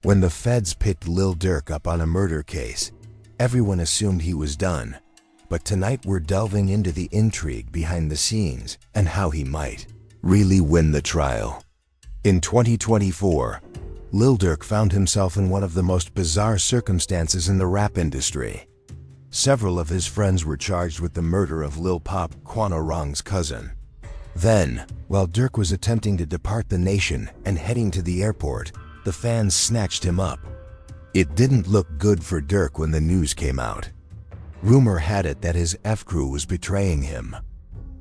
When the feds picked Lil Durk up on a murder case, everyone assumed he was done. But tonight we're delving into the intrigue behind the scenes and how he might really win the trial. In 2024, Lil Durk found himself in one of the most bizarre circumstances in the rap industry. Several of his friends were charged with the murder of Lil Pop, Quano Rong's cousin. Then, while Durk was attempting to depart the nation and heading to the airport, the fans snatched him up. It didn't look good for Durk when the news came out. Rumor had it that his F-crew was betraying him.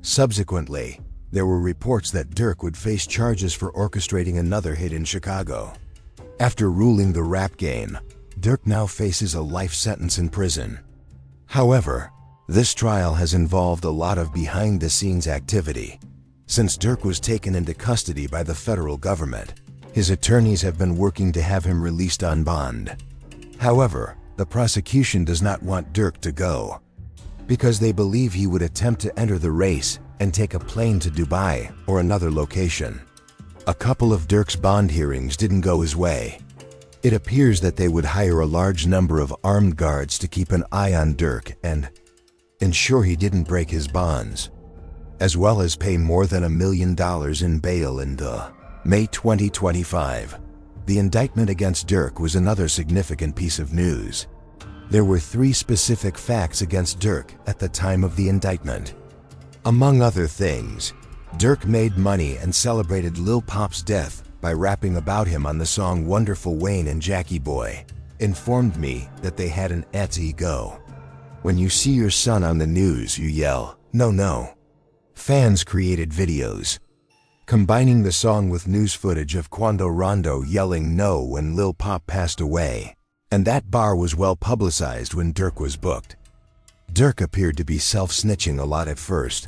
Subsequently, there were reports that Durk would face charges for orchestrating another hit in Chicago. After ruling the rap game, Durk now faces a life sentence in prison. However, this trial has involved a lot of behind-the-scenes activity. Since Durk was taken into custody by the federal government, his attorneys have been working to have him released on bond. However, the prosecution does not want Durk to go, because they believe he would attempt to enter the race and take a plane to Dubai or another location. A couple of Durk's bond hearings didn't go his way. It appears that they would hire a large number of armed guards to keep an eye on Durk and ensure he didn't break his bonds, as well as pay more than $1 million in bail in May 2025. The indictment against Durk was another significant piece of news. There were 3 specific facts against Durk at the time of the indictment. Among other things, Durk made money and celebrated Lil Pop's death by rapping about him on the song Wonderful Wayne, and Jackie Boy informed me that they had an ego. When you see your son on the news, you yell, "No, no." Fans created videos combining the song with news footage of Quando Rondo yelling no when Lil Pop passed away, and that bar was well publicized when Durk was booked. Durk appeared to be self-snitching a lot at first,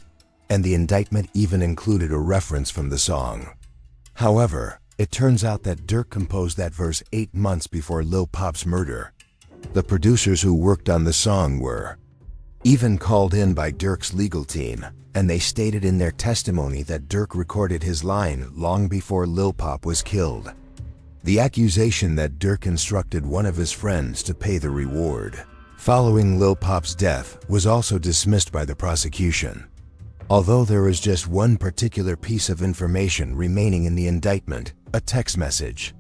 and the indictment even included a reference from the song. However, it turns out that Durk composed that verse 8 months before Lil Pop's murder. The producers who worked on the song were even called in by Durk's legal team, and they stated in their testimony that Durk recorded his line long before Lil Pop was killed. The accusation that Durk instructed one of his friends to pay the reward following Lil Pop's death was also dismissed by the prosecution. Although there is just one particular piece of information remaining in the indictment, a text message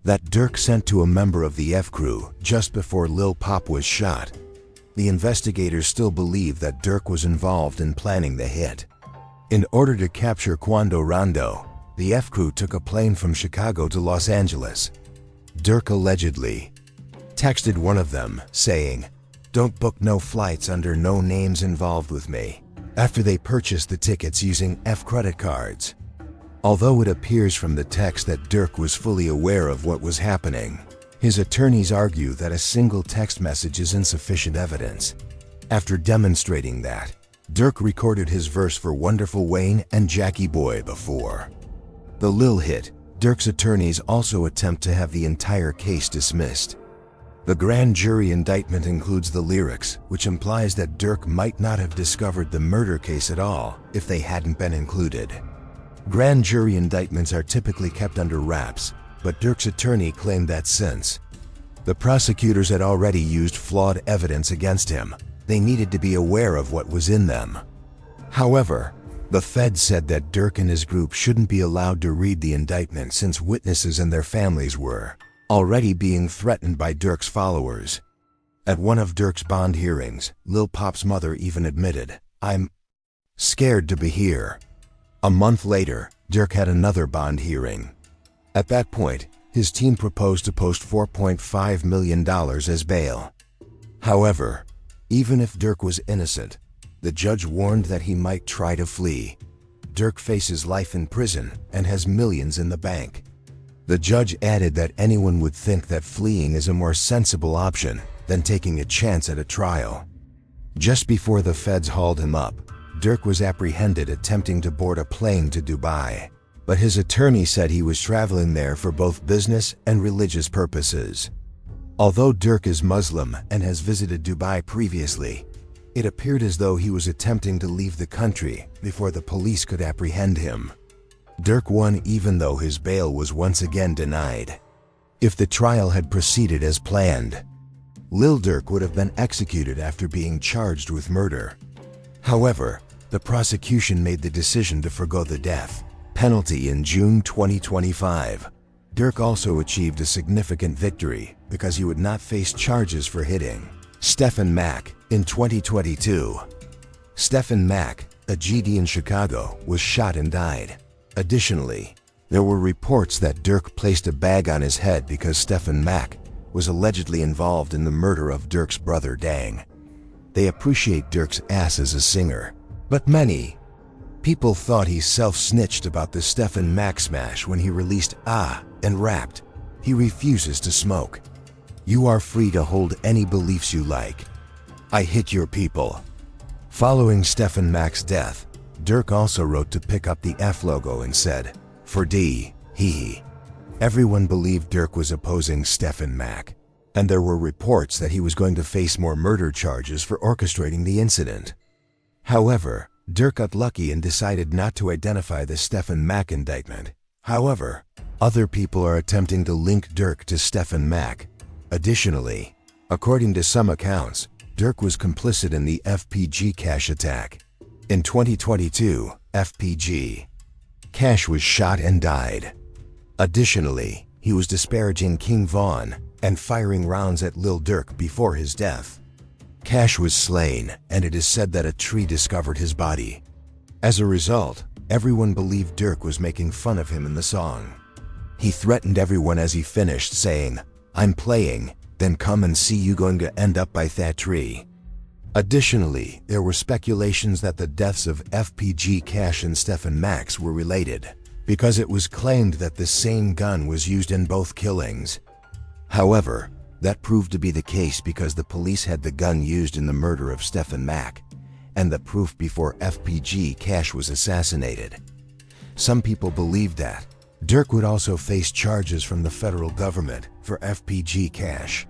that Durk sent to a member of the F-crew just before Lil Pop was shot. The investigators still believe that Durk was involved in planning the hit. In order to capture Quando Rondo, the F-crew took a plane from Chicago to Los Angeles. Durk allegedly texted one of them, saying, "Don't book no flights under no names involved with me," after they purchased the tickets using F credit cards. Although it appears from the text that Durk was fully aware of what was happening, his attorneys argue that a single text message is insufficient evidence. After demonstrating that, Durk recorded his verse for Wonderful Wayne and Jackie Boy before the Lil hit. Durk's attorneys also attempt to have the entire case dismissed. The grand jury indictment includes the lyrics, which implies that Durk might not have discovered the murder case at all if they hadn't been included. Grand jury indictments are typically kept under wraps, but Durk's attorney claimed that since the prosecutors had already used flawed evidence against him, they needed to be aware of what was in them. However, the feds said that Durk and his group shouldn't be allowed to read the indictment since witnesses and their families were already being threatened by Durk's followers. At one of Durk's bond hearings, Lil Pop's mother even admitted, "I'm scared to be here." A month later, Durk had another bond hearing. At that point, his team proposed to post $4.5 million as bail. However, even if Durk was innocent, the judge warned that he might try to flee. Durk faces life in prison and has millions in the bank. The judge added that anyone would think that fleeing is a more sensible option than taking a chance at a trial. Just before the feds hauled him up, Durk was apprehended attempting to board a plane to Dubai, but his attorney said he was traveling there for both business and religious purposes. Although Durk is Muslim and has visited Dubai previously, it appeared as though he was attempting to leave the country before the police could apprehend him. Durk won even though his bail was once again denied. If the trial had proceeded as planned, Lil Durk would have been executed after being charged with murder. However, the prosecution made the decision to forgo the death penalty in June 2025. Durk also achieved a significant victory because he would not face charges for hitting Stephen Mack in 2022. Stephen Mack, a GD in Chicago, was shot and died. Additionally, there were reports that Durk placed a bag on his head because Stephen Mack was allegedly involved in the murder of Durk's brother Dang. They appreciate Durk's ass as a singer, but many people thought he self-snitched about the Stephen Mack smash when he released Ah and rapped, "He refuses to smoke. You are free to hold any beliefs you like. I hit your people." Following Stephen Mack's death, Durk also wrote to pick up the F logo and said, "For D, he." Everyone believed Durk was opposing Stephen Mack, and there were reports that he was going to face more murder charges for orchestrating the incident. However, Durk got lucky and decided not to identify the Stephen Mack indictment. However, other people are attempting to link Durk to Stephen Mack. Additionally, according to some accounts, Durk was complicit in the FPG Cash attack. In 2022, FPG Cash was shot and died. Additionally, he was disparaging King Von and firing rounds at Lil Durk before his death. Cash was slain, and it is said that a tree discovered his body. As a result, everyone believed Durk was making fun of him in the song. He threatened everyone as he finished, saying, "I'm playing, then come and see you going to end up by that tree." Additionally, there were speculations that the deaths of FPG Cash and Stephen Mack were related, because it was claimed that the same gun was used in both killings. However, that proved to be the case because the police had the gun used in the murder of Stephen Mack, and the proof before FPG Cash was assassinated. Some people believed that Durk would also face charges from the federal government for FPG Cash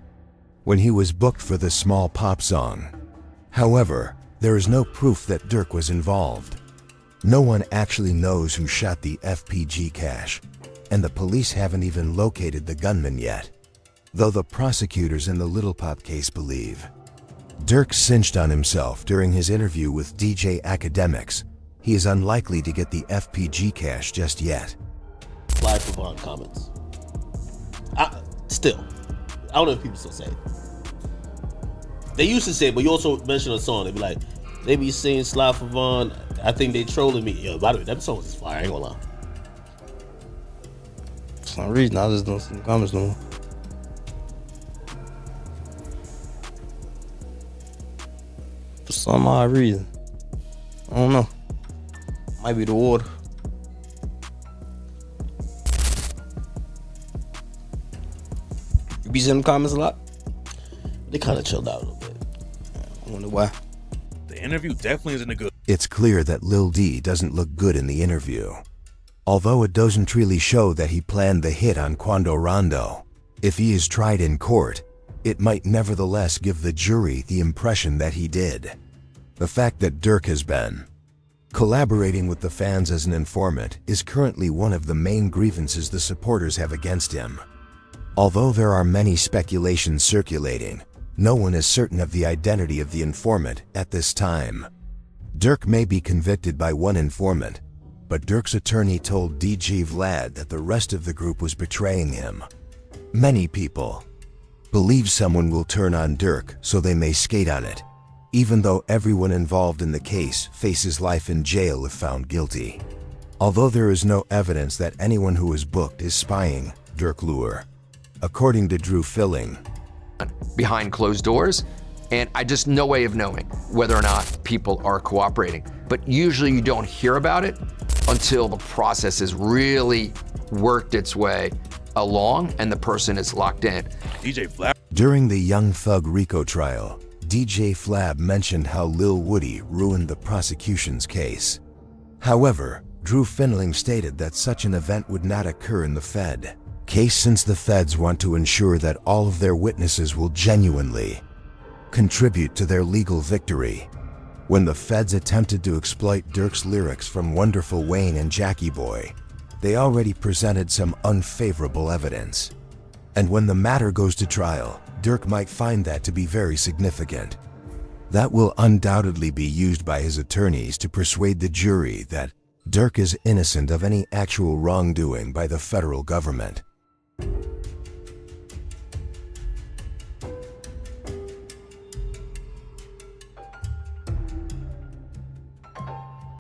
when he was booked for the Small Pop song. However, there is no proof that Durk was involved. No one actually knows who shot the FPG Cash, and the police haven't even located the gunman yet, though the prosecutors in the Little Pop case believe. Durk cinched on himself during his interview with DJ Academics. He is unlikely to get the FPG Cash just yet. Live for Vaughn comments. Still, I don't know if people still say it. They used to say it, but you also mention a song. They be like, they be saying Slide for Vaughn. I think they trolling me. Yo, by the way, that song is fire. I ain't gonna lie. For some reason, I just don't see the comments no more. For some odd reason. I don't know. Might be the water. You be seeing the comments a lot? They kind of chilled out a little bit. I wonder why. The interview definitely isn't a good. It's clear that Lil D doesn't look good in the interview. Although it doesn't really show that he planned the hit on Quando Rondo, if he is tried in court, it might nevertheless give the jury the impression that he did. The fact that Durk has been collaborating with the fans as an informant is currently one of the main grievances the supporters have against him. Although there are many speculations circulating, no one is certain of the identity of the informant at this time. Durk may be convicted by one informant, but Durk's attorney told DJ Vlad that the rest of the group was betraying him. Many people believe someone will turn on Durk so they may skate on it, even though everyone involved in the case faces life in jail if found guilty. Although there is no evidence that anyone who is booked is spying Durk Lure. According to Drew Filling, behind closed doors, and I just no way of knowing whether or not people are cooperating. But usually you don't hear about it until the process has really worked its way along and the person is locked in. DJ Flab. During the Young Thug Rico trial, DJ Flab mentioned how Lil Woody ruined the prosecution's case. However, Drew Finling stated that such an event would not occur in the Fed case since the feds want to ensure that all of their witnesses will genuinely contribute to their legal victory. When the feds attempted to exploit Durk's lyrics from Wonderful Wayne and Jackie Boy, they already presented some unfavorable evidence. And when the matter goes to trial, Durk might find that to be very significant. That will undoubtedly be used by his attorneys to persuade the jury that Durk is innocent of any actual wrongdoing by the federal government.